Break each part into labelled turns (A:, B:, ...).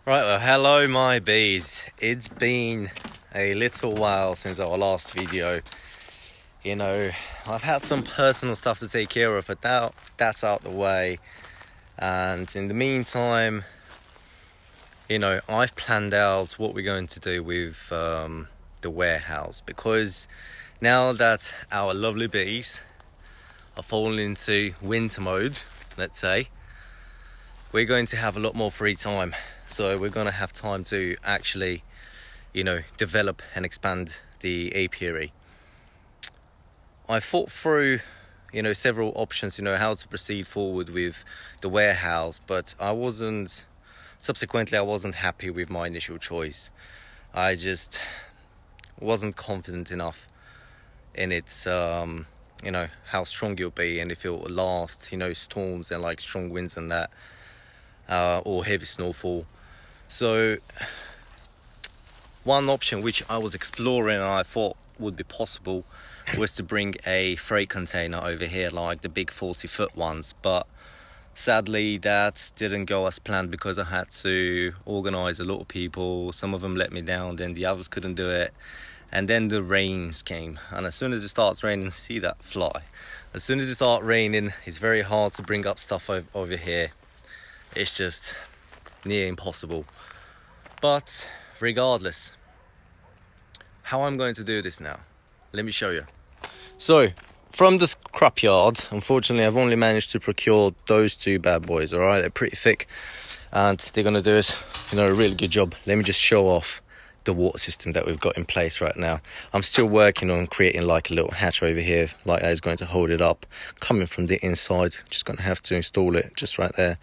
A: Right, well, hello my bees. It's been a little while since our last video. You know, I've had some personal stuff to take care of, but now that's out the way. And in the meantime, you know, I've planned out what we're going to do with the warehouse, because now that our lovely bees are falling into winter mode, let's say, we're going to have a lot more free time. So we're going to have time to actually, you know, develop and expand the apiary. I thought through, you know, several options, you know, how to proceed forward with the warehouse, but subsequently I wasn't happy with my initial choice. I just wasn't confident enough in its, you know, how strong it'll be and if it will last, you know, storms and like strong winds and that, or heavy snowfall. So one option which I was exploring and I thought would be possible was to bring a freight container over here, like the big 40-foot ones, but sadly that didn't go as planned because I had to organize a lot of people. Some of them let me down, then the others couldn't do it, and then the rains came, and as soon as it starts raining, see that fly, as soon as it starts raining, it's very hard to bring up stuff over here. It's just near impossible. But regardless, how I'm going to do this now, let me show you. So from the scrapyard, unfortunately I've only managed to procure those two bad boys. All right, they're pretty thick and they're going to do us, you know, a really good job. Let me just show off the water system that we've got in place right now. I'm still working on creating like a little hatch over here, like that is going to hold it up coming from the inside. Just going to have to install it just right there.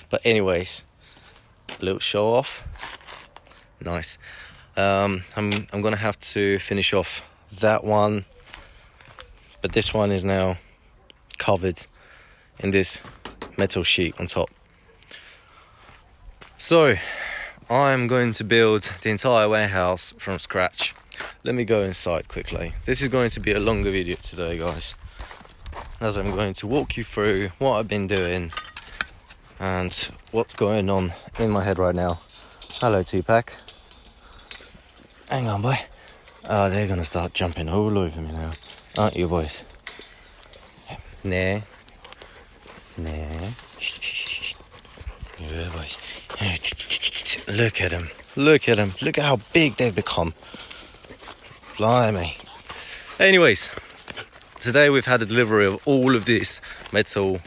A: But anyways, a little show off. Nice. I'm gonna have to finish off that one, but this one is now covered in this metal sheet on top. So I'm going to build the entire warehouse from scratch. Let me go inside quickly. This is going to be a longer video today, guys, as I'm going to walk you through what I've been doing and what's going on in my head right now. Hello, Tupac. Hang on, boy. Oh, they're gonna start jumping all over me now, aren't you, boys? Nah. Yeah, boys. Look at them. Look at them. Look at how big they've become. Blimey. Anyways, today we've had a delivery of all of this metal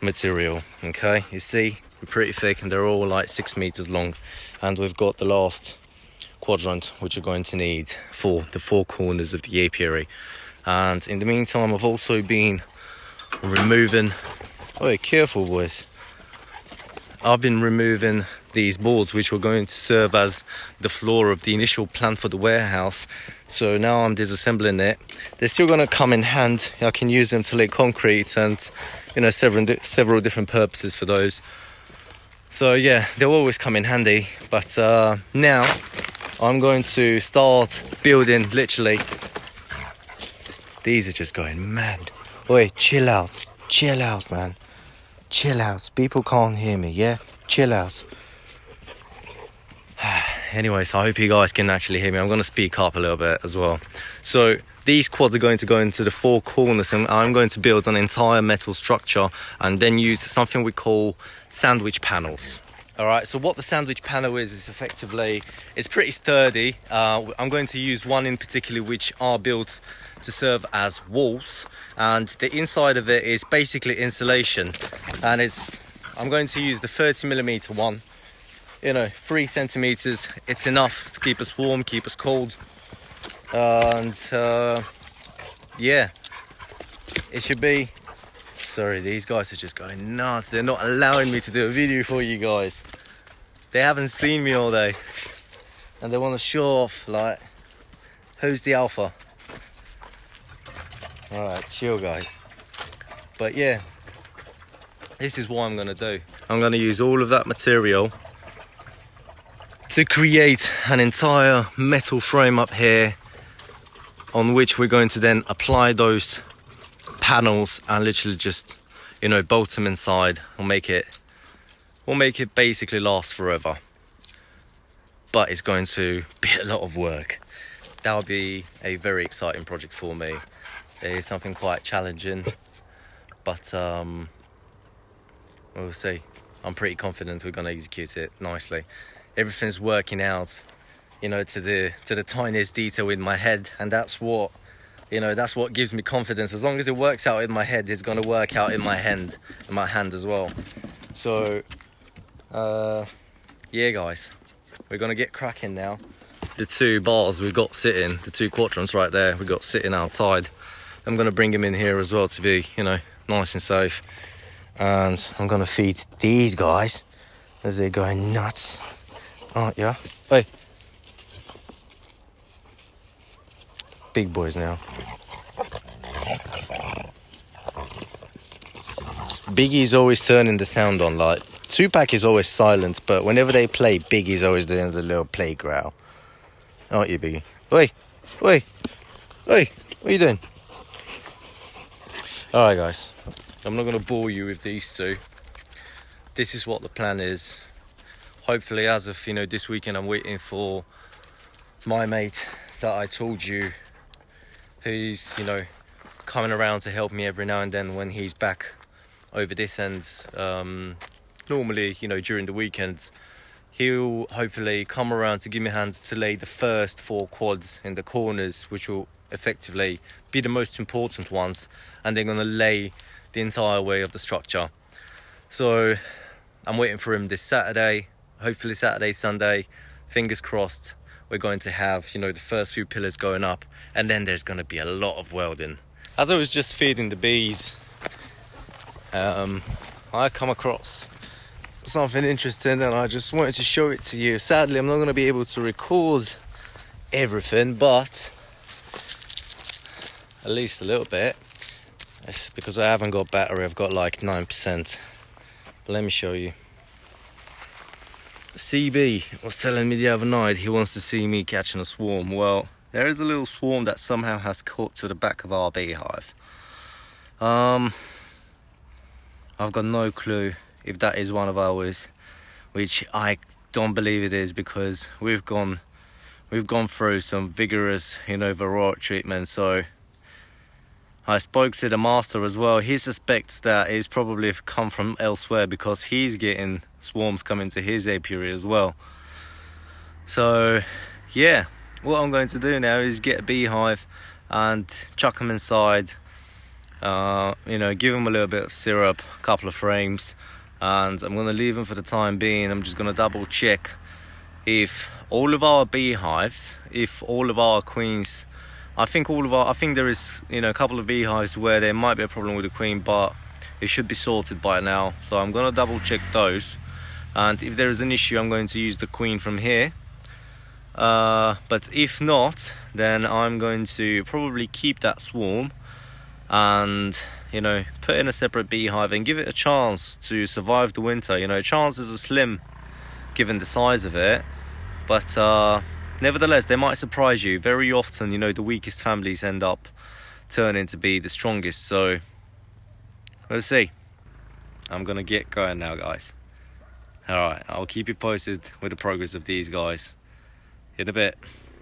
A: material. Okay, you see, they're pretty thick and they're all like 6 meters long, and we've got the last quadrant which you're going to need for the four corners of the apiary. And in the meantime I've also been removing, oh careful boys, I've been removing these boards which were going to serve as the floor of the initial plan for the warehouse. So now I'm disassembling it. They're still going to come in hand. I can use them to lay concrete and, you know, several different purposes for those. So yeah, they'll always come in handy. But now I'm going to start building, literally. These are just going mad. Oi, chill out, man. Chill out. People can't hear me, yeah? Chill out. Anyways, I hope you guys can actually hear me. I'm going to speak up a little bit as well. So these quads are going to go into the four corners, and I'm going to build an entire metal structure and then use something we call sandwich panels. All right, so what the sandwich panel is effectively, it's pretty sturdy. I'm going to use one in particular which are built to serve as walls, and the inside of it is basically insulation, and I'm going to use the 30mm one. You know, 3 centimeters, it's enough to keep us warm, keep us cold, and yeah, it should be. Sorry, these guys are just going nuts. They're not allowing me to do a video for you guys. They haven't seen me all day and they want to show off, like, who's the alpha. All right, chill guys. But yeah, this is what I'm going to do. I'm going to use all of that material to create an entire metal frame up here on which we're going to then apply those panels and literally just, you know, bolt them inside. We'll make it basically last forever. but it's going to be a lot of work. That will be a very exciting project for me. It is something quite challenging, but we'll see. I'm pretty confident we're going to execute it nicely. Everything's working out, you know, to the tiniest detail in my head, and that's what, you know, that's what gives me confidence. As long as it works out in my head, it's going to work out in my hand as well. So yeah guys, we're going to get cracking now. The two bars we've got sitting, the two quadrants right there, we've got sitting outside. I'm going to bring them in here as well to be, you know, nice and safe. And I'm going to feed these guys as they're going nuts, aren't ya? Hey, big boys now. Biggie's always turning the sound on. Like, Tupac is always silent, but whenever they play, Biggie's always doing the little play growl. Aren't you, Biggie? Oi, oi, oi, what are you doing? Alright guys, I'm not going to bore you with these two. This is what the plan is. Hopefully, as of, you know, this weekend, I'm waiting for my mate that I told you, who's, you know, coming around to help me every now and then when he's back over this end. Normally, you know, during the weekends, he'll hopefully come around to give me a hand to lay the first 4 quads in the corners, which will effectively be the most important ones, and they're going to lay the entire way of the structure. So I'm waiting for him this Saturday, hopefully Saturday, Sunday, fingers crossed. We're going to have, you know, the first few pillars going up, and then there's going to be a lot of welding. As I was just feeding the bees, I come across something interesting, and I just wanted to show it to you. Sadly, I'm not going to be able to record everything, but at least a little bit. It's because I haven't got battery, I've got like 9%. But let me show you. CB was telling me the other night he wants to see me catching a swarm. Well, there is a little swarm that somehow has caught to the back of our beehive. I've got no clue if that is one of ours, which I don't believe it is, because we've gone through some vigorous, you know, varroa treatment. So I spoke to the master as well. He suspects that it's probably come from elsewhere, because he's getting swarms coming to his apiary as well. So yeah, what I'm going to do now is get a beehive and chuck them inside. You know, give them a little bit of syrup, a couple of frames, and I'm going to leave them for the time being. I'm just going to double check if all of our beehives, if all of our queens, I think there is, you know, a couple of beehives where there might be a problem with the queen, but it should be sorted by now. So I'm going to double check those, and if there is an issue, I'm going to use the queen from here. But if not, then I'm going to probably keep that swarm and, you know, put in a separate beehive and give it a chance to survive the winter. You know, chances are slim given the size of it, but nevertheless, they might surprise you. Very often, you know, the weakest families end up turning to be the strongest. So let's see. I'm gonna get going now, guys. All right, I'll keep you posted with the progress of these guys in a bit.